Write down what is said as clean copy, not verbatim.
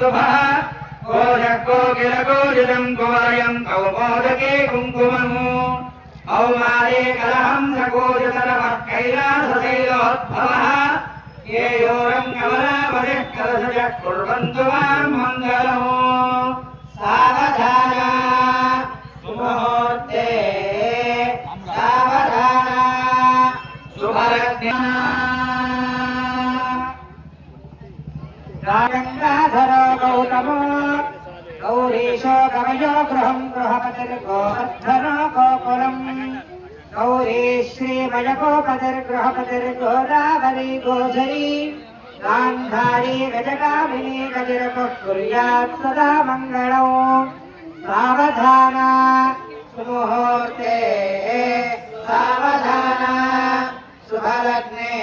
कौस्तुभः कोशकोकिलकोजितं कुवलयं कौमोदके कुङ्कुमम् कौमारे कलहंसकोजतरवः कैलासशैलोद्भवः येयोरं कमलापतिः कलशजः कुर्वन्तु मां मङ्गलम् सावधान सुमुहूर्ते सावधान शुभलग्ने गंगाधरो गौतमो गौरीशो कवयो गृहं गृहपतिर्गोवर्धनो गोकुलम् गौरी श्रीमयगोपतिर्गृहपतिर्गोदावरी गोधरी गान्धारी गजगामिनी गजरपः कुर्यात् सदा मङ्गलौ सावधान सुमुहूर्ते सावधान शुभलग्ने